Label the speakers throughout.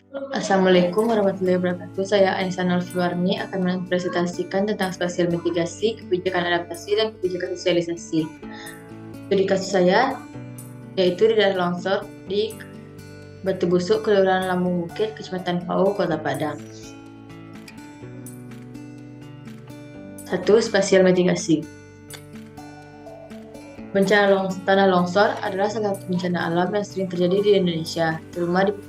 Speaker 1: Assalamualaikum warahmatullahi wabarakatuh. Saya Anissa Nurfiwarni akan mempresentasikan tentang spasial mitigasi, kebijakan adaptasi, dan kebijakan sosialisasi. Studi kasus saya yaitu di daerah longsor di Batu Busuk, Kelurahan Lambung Bukit, Kecamatan Pau, Kota Padang. 1. Spasial mitigasi. Bencana tanah longsor adalah salah satu bencana alam yang sering terjadi di Indonesia,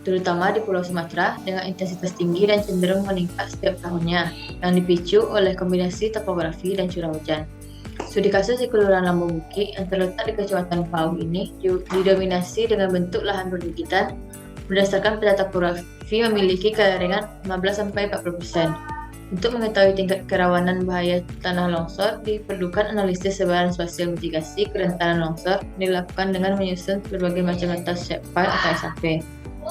Speaker 1: terutama di Pulau Sumatera dengan intensitas tinggi dan cenderung meningkat setiap tahunnya, yang dipicu oleh kombinasi topografi dan curah hujan. Studi kasus di Kelurahan Lambung Bukit yang terletak di Kecamatan Pau ini didominasi dengan bentuk lahan perbukitan berdasarkan peta topografi memiliki kelaringan 15-40%. Untuk mengetahui tingkat kerawanan bahaya tanah longsor, diperlukan analisis sebaran spasial mitigasi kerentanan longsor dilakukan dengan menyusun berbagai macam data shapefile atau SAP,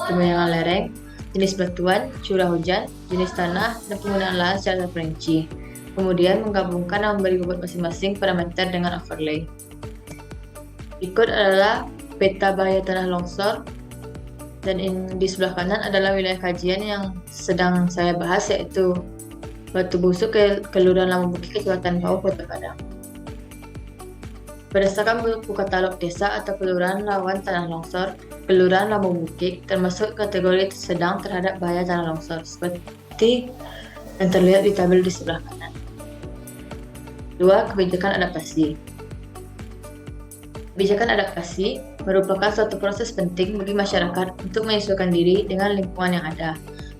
Speaker 1: kebenyangan lereng, jenis batuan, curah hujan, jenis tanah, dan penggunaan lahan secara terperinci. Kemudian menggabungkan dan memberi bobot masing-masing parameter dengan overlay. Berikut adalah peta bahaya tanah longsor, dan di sebelah kanan adalah wilayah kajian yang sedang saya bahas, yaitu Batu Busuk, Kelurahan Lambung Bukit, Kecamatan Pau, Kota Padang. Berdasarkan buku katalog desa atau kelurahan rawan tanah longsor, Kelurahan Lambung Bukit termasuk kategori sedang terhadap bahaya tanah longsor, seperti yang terlihat di tabel di sebelah kanan. 2. Kebijakan adaptasi. Kebijakan adaptasi merupakan suatu proses penting bagi masyarakat untuk menyesuaikan diri dengan lingkungan yang ada.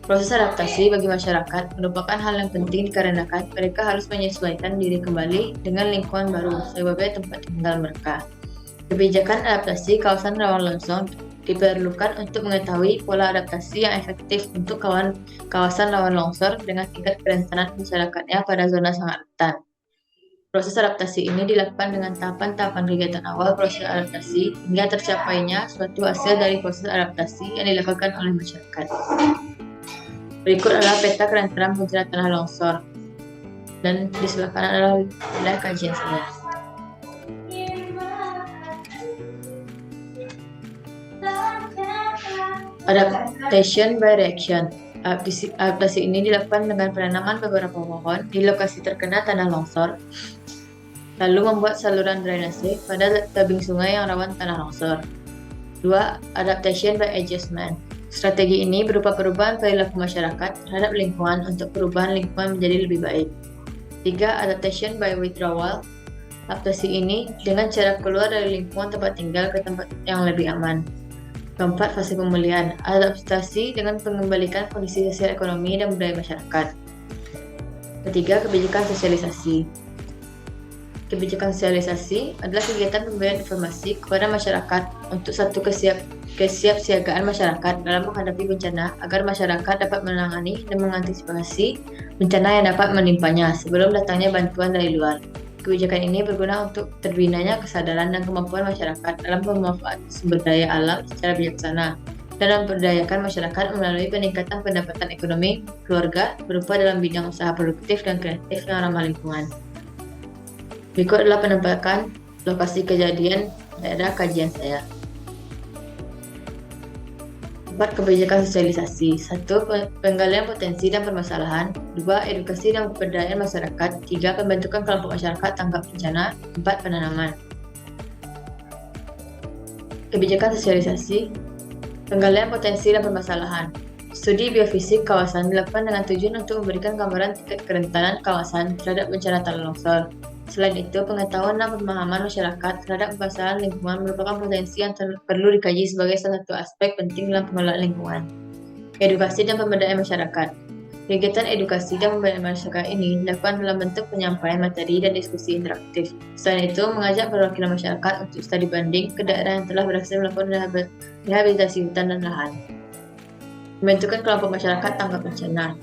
Speaker 1: Proses adaptasi bagi masyarakat merupakan hal yang penting dikarenakan mereka harus menyesuaikan diri kembali dengan lingkungan baru sebagai tempat tinggal mereka. Kebijakan adaptasi kawasan rawan longsor diperlukan untuk mengetahui pola adaptasi yang efektif untuk kawasan rawan longsor dengan tingkat kerentanan masyarakatnya pada zona sangat rentan. Proses adaptasi ini dilakukan dengan tahapan-tahapan kegiatan awal proses adaptasi hingga tercapainya suatu hasil dari proses adaptasi yang dilakukan oleh masyarakat. Berikut adalah peta kerentanan bencana tanah longsor, dan di sebelah kanan adalah wilayah kajian saya. Adaptation by reaction. Adaptasi ini dilakukan dengan penanaman beberapa pohon di lokasi terkena tanah longsor, lalu membuat saluran drainase pada tebing sungai yang rawan tanah longsor. 2. Adaptation by adjustment. Strategi ini berupa perubahan perilaku masyarakat terhadap lingkungan untuk perubahan lingkungan menjadi lebih baik. 3. Adaptation by withdrawal. Adaptasi ini dengan cara keluar dari lingkungan tempat tinggal ke tempat yang lebih aman. 4. Fase pemulihan. Adaptasi dengan mengembalikan kondisi sosial ekonomi dan budaya masyarakat. 3. Kebijakan sosialisasi. Kebijakan sosialisasi adalah kegiatan pemberian informasi kepada masyarakat untuk satu kesiapsiagaan masyarakat dalam menghadapi bencana agar masyarakat dapat menangani dan mengantisipasi bencana yang dapat menimpanya sebelum datangnya bantuan dari luar. Kebijakan ini berguna untuk terbinanya kesadaran dan kemampuan masyarakat dalam memanfaatkan sumber daya alam secara bijaksana dan memberdayakan masyarakat melalui peningkatan pendapatan ekonomi keluarga berupa dalam bidang usaha produktif dan kreatif yang ramah lingkungan. Berikut adalah penampakan lokasi kejadian daerah kajian saya. 4. Kebijakan sosialisasi. 1. Penggalian potensi dan permasalahan. 2. Edukasi dan pemberdayaan masyarakat. 3. Pembentukan kelompok masyarakat tanggap bencana. 4. Penanaman. Kebijakan sosialisasi. Penggalian potensi dan permasalahan. Studi biofisik kawasan dilakukan dengan tujuan untuk memberikan gambaran tingkat kerentanan kawasan terhadap bencana tanah longsor. Selain itu, pengetahuan dan pemahaman masyarakat terhadap permasalahan lingkungan merupakan potensi yang perlu dikaji sebagai salah satu aspek penting dalam pengelolaan lingkungan. Edukasi dan pemberdayaan masyarakat. Kegiatan edukasi dan pemberdayaan masyarakat ini dilakukan dalam bentuk penyampaian materi dan diskusi interaktif. Selain itu, mengajak perwakilan masyarakat untuk studi banding ke daerah yang telah berhasil melakukan rehabilitasi hutan dan lahan. Pembentukan kelompok masyarakat tanggap bencana.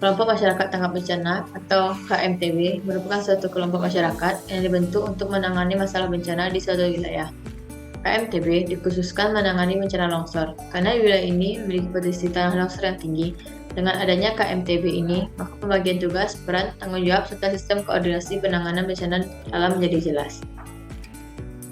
Speaker 1: Kelompok masyarakat tanggap bencana atau KMTB merupakan suatu kelompok masyarakat yang dibentuk untuk menangani masalah bencana di suatu wilayah. KMTB dikhususkan menangani bencana longsor karena wilayah ini memiliki potensi tanah longsor yang tinggi. Dengan adanya KMTB ini, maka pembagian tugas, peran, tanggung jawab, serta sistem koordinasi penanganan bencana alam menjadi jelas.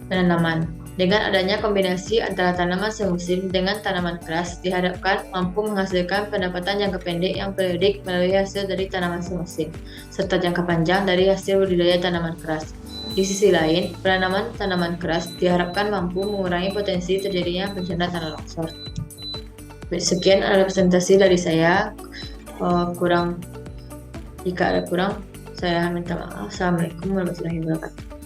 Speaker 1: Penanaman. Dengan adanya kombinasi antara tanaman semusim dengan tanaman keras, diharapkan mampu menghasilkan pendapatan jangka pendek yang periodik melalui hasil dari tanaman semusim, serta jangka panjang dari hasil budidaya tanaman keras. Di sisi lain, penanaman tanaman keras diharapkan mampu mengurangi potensi terjadinya bencana tanah longsor. Sekian adalah presentasi dari saya. Jika ada kurang, saya minta maaf. Assalamualaikum warahmatullahi wabarakatuh.